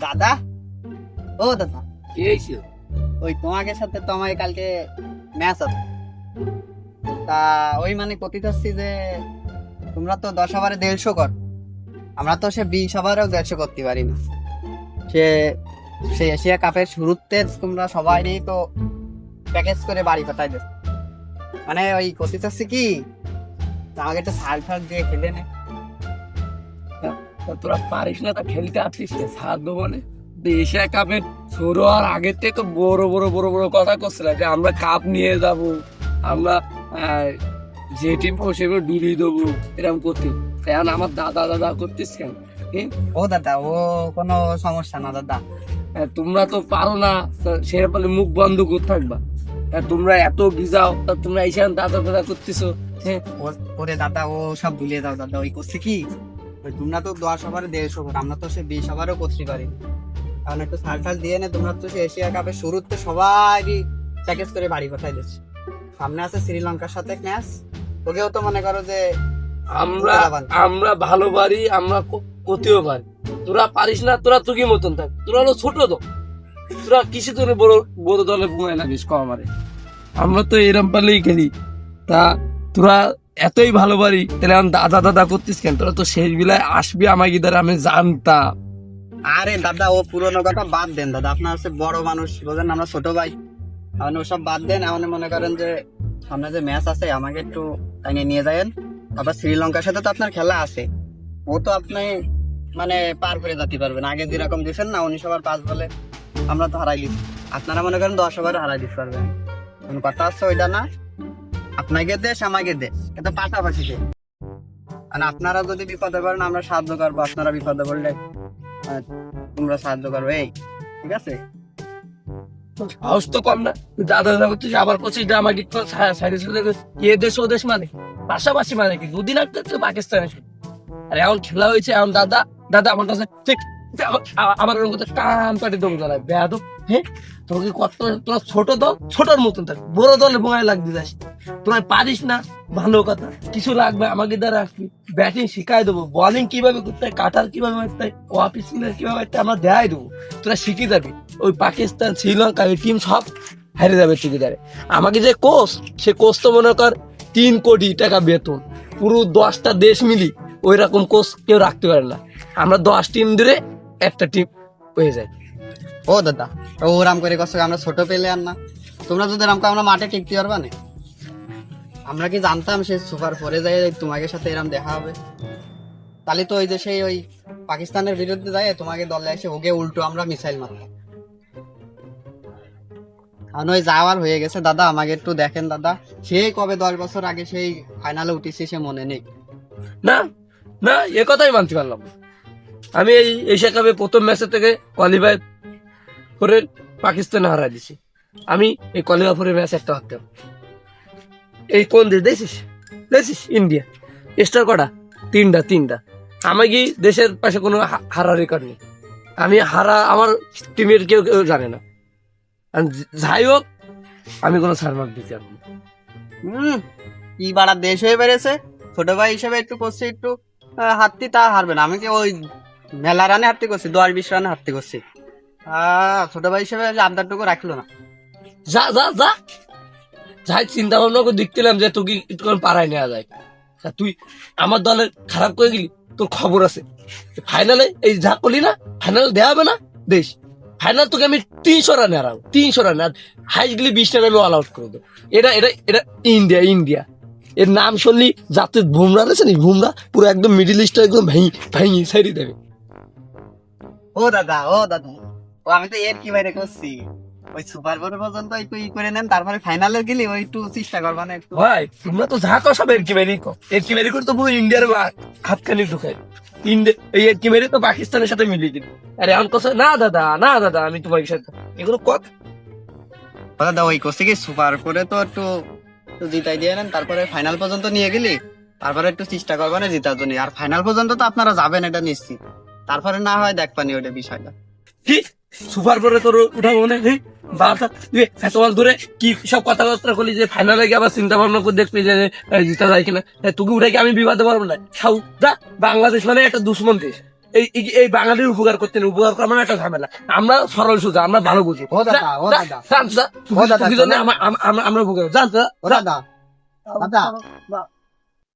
দাদা, ও দাদা, কি হয়েছে? ওই তোমাকে সাথে তো আমার কালকে ম্যাচ আছে। তা ওই মানে কথিত চাচ্ছি যে তোমরা তো 10 ওভারে 150 কর, আমরা তো সে 20 ওভারেও 150 করতে পারি না। সে সে এশিয়া কাপের শুরুতে তোমরা সবাই তো প্যাকেজ করে বাড়ি পাঠাই দিচ্ছ। মানে ওই কথিত চাচ্ছি কি আমাকে একটা সার ফার দিয়ে খেলে নে। তা তোরা পারিস না, তা খেলতে আসছিস সাত দেবনে এশিয়া কাপের শুরু হওয়ার আগের থেকে বড় বড় বড় বড় কথা করছিল যে আমরা কাপ নিয়ে যাব, আমরা যে টিম সেগুলো ডুবিয়ে দেবো, এরকম করতে। এখন আমার দাদা দাদা করতিস কেন? ও দাদা, ও কোনো সমস্যা না দাদা। তোমরা তো পারো না, সেরকম বলে মুখ বন্ধ করে থাকবা। তোমরা এত ভিজাও, তা তোমরা এসে দাদা দাদা করতেছো। হ্যাঁ, ওরে দাদা, ও সব ভুলিয়ে দাও দাদা। ওই করছে কি, ওই তোমরা তো 10 ওভারে 150 কর, আমরা তো সে 20 ওভারও করতে পারি। কারণ একটু সার্কাস দিয়ে নে, তোমরা তো সে এশিয়া কাপের শুরুতে সবাই প্যাকেজ করে বাড়ি পাঠাই দিচ্ছে। সামনে আছে শ্রীলঙ্কার সাথে ম্যাচ, ওকেও তো মনে করো যে আমরা আমরা ভালো পারি, আমরা করতেও পারি। তোরা পারিস না, তোরা তো কি মতন থাক, তোরা হলো ছোট তো, তোরা কিসে তোর বড় বড় দলে ঘুমায় লাগিস কম আমারে। আমরা তো এরম পারলেই খেলি, তা তোরা এতই ভালো পারি, তাহলে আমি দাদা দাদা করতিস কেন? তোরা তো শেষ বিলায় আসবি আমাকে দ্বারা, আমি জানতাম। আরে দাদা, ও পুরোনো কথা বাদ দেন দাদা। আপনার হচ্ছে বড় মানুষ, বোঝেন, আমরা ছোট ভাই। এখন ওসব বাদ দেন। এখন মনে করেন যে সামনে যে ম্যাচ আছে আমাকে একটু টাইনে নিয়ে যাবেন। আবার শ্রীলঙ্কার সাথে তো আপনার খেলা আছে, ও তো আপনি মানে পার করে যেতে পারবেন। আগে যেরকম দিচ্ছেন না 19 ওভার 5 বলে, আমরা তো হারাই দিচ্ছি। আপনারা মনে করেন 10 ওভারে হারাই দিতে পারবেন। কোন কথা আছে ওইটা না, আপনাকে দেশ আমাকে দেশ, এটা পাশাপাশি দেশ। আর আপনারা যদি বিপদে পড়েন আমরা সাহায্য করবো, আপনারা বিপদে পড়লে তোমরা সাহায্য করবে, এই ঠিক আছে? সাহস তো কম না, তুই দাদা দাদা করছিস, আবার করছিস যে আমাকে সাইডে চলে এ দেশ ও দেশ, মানে পাশাপাশি মানে কি? দুদিন আগে তো পাকিস্তানে ছিল, আর এখন খেলা হয়েছে, এখন দাদা দাদা আমার কাছে ঠিক আমার ওর মধ্যে টান পাটি দম জ্বালায় বেয়াদব। হ্যাঁ, তোকে কত, তোরা ছোট দল ছোটর মতন থাক, বড় দলে বোঙায় লাগতে যাস। তোরা পারিস না, ভালো কথা, কিছু লাগবে আমাকে দ্বারা আসবি, ব্যাটিং শিখাই দেবো, বলিং কিভাবে করতে হয়, কাটার কিভাবে মারতে হয়, অফ স্পিনার কিভাবে মারতে হয়, আমরা দেখাই দেবো। তোরা শিখে যাবি। ওই পাকিস্তান শ্রীলঙ্কা এই টিম সব হারিয়ে যাবে ঠিকাদারে। আমাকে যে কোচ, সে কোচ তো মনে কর 3 কোটি টাকা বেতন, পুরো 10টা দেশ মিলি ওই রকম কোচ কেউ রাখতে পারে না। আমরা 10 টিম ধরে একটা টিম হয়ে যায়। ও দাদা, ও রাম করে কষ্ট, আমরা ছোট পেলে আর না। তোমরা যদি রামকে আমরা মাঠে টিকতে পারবা না? আমরা কি জানতাম সে সুপার 4-এ যায় তোমাকে সাথে এরম দেখা হবে? তাহলে তো ওই যে সেই ওই পাকিস্তানের বিরুদ্ধে যায় তোমাকে দলে এসে ওকে উল্টো আমরা মিসাইল মারতাম। আর ওই যাওয়ার হয়ে গেছে দাদা, আমাকে একটু দেখেন দাদা। সেই কবে 10 বছর আগে সেই ফাইনালে উঠেছি, সে মনে নেই? না না, এ কথাই মানতে পারলাম না। আমি এই এশিয়া কাপে প্রথম ম্যাচের থেকে কোয়ালিফাই করে পাকিস্তানে হারাই দিছি। আমি এই কোয়ালিফাই করে ম্যাচ একটা হারতাম। এই কোন দেশ দেখছিস? দেখছিস ইন্ডিয়া স্টার কটা? তিনটা। আমার কি দেশের পাশে কোনো হারা রেকর্ড নেই। আমি হারা আমার টিমের কেউ কেউ জানে না। যাই হোক, আমি কোনো সারমার্ক দিতে পারবো না। কি বাড়ার দেশ হয়ে বেড়েছে। ছোট ভাই হিসেবে একটু করছি, একটু হারতি, তা হারবে না। আমি কি ওই মেলা রানে হারতে করছি, 10-20 রানে হারতে করছি। ছোট ভাই হিসেবে আবদারটুকু রাখলো না। যা যা যা যাই, চিন্তা ভাবনা করে দেখছিলাম যে তোকে একটু পাড়ায় নেওয়া যায়। তা তুই আমার দলের খারাপ করে গেলি, তোর খবর আছে। ফাইনালে এই যা করলি না, ফাইনাল দেওয়া হবে না দেশ। ফাইনাল তোকে আমি 300 রানে হারাবো, 300 রানে। আর হাইস গেলি 20 রানে আমি অল আউট করে দেবো। এটা এটা এটা ইন্ডিয়া। এর নাম শুনলি যাতে বুমরা আছে নি, বুমরা পুরো একদম মিডিল ইস্ট একদম ভেঙে সাইডে দেবে। ও দাদা, ও আমি তো এর কি বাইরে করছি। ওই সুপার বোর্ড পর্যন্ত একটু করে নেন, তারপরে ফাইনালে গেলি ওই একটু চেষ্টা করবা না একটু? ভাই তোমরা তো যা কর সব এর কি বেরি করে তো পুরো ইন্ডিয়ার হাতখানি ঢুকাই। এই এর কি বেরি তো পাকিস্তানের সাথে মিলিয়ে দিল। আরে এখন কথা না দাদা আমি তোমার সাথে এগুলো কথা। দাদা ওই করছে কি, সুপার করে তো একটু জিতাই দিয়ে নেন, তারপরে ফাইনাল পর্যন্ত নিয়ে গেলি, তারপরে একটু চেষ্টা করবা না জেতার জন্য। আর ফাইনাল পর্যন্ত তো আপনারা যাবেন, এটা নিশ্চিত। তারপরে না হয় দেখবানি ওইটা বিষয়টা। কি সুপার পরে তোর উঠাবো না? তোমার ধরে কি সব কথাবার্তা করলি যে ফাইনালে গিয়ে আবার চিন্তা ভাবনা করে দেখবি যে জিতা যায় কিনা। তোকে উঠে কি আমি বিবাদে পারবো না? খাও যা, বাংলাদেশ মানে একটা দুশ্মন দেশ, এই বাঙালির উপকার করতে নেই, উপকার করা মানে একটা ঝামেলা। আমরা সরল সোজা, আমরা ভালো বুঝি। ও দাদা, ও দাদা, ও দাদা, আমরা উপকার জানতো। ও দাদা, দাদা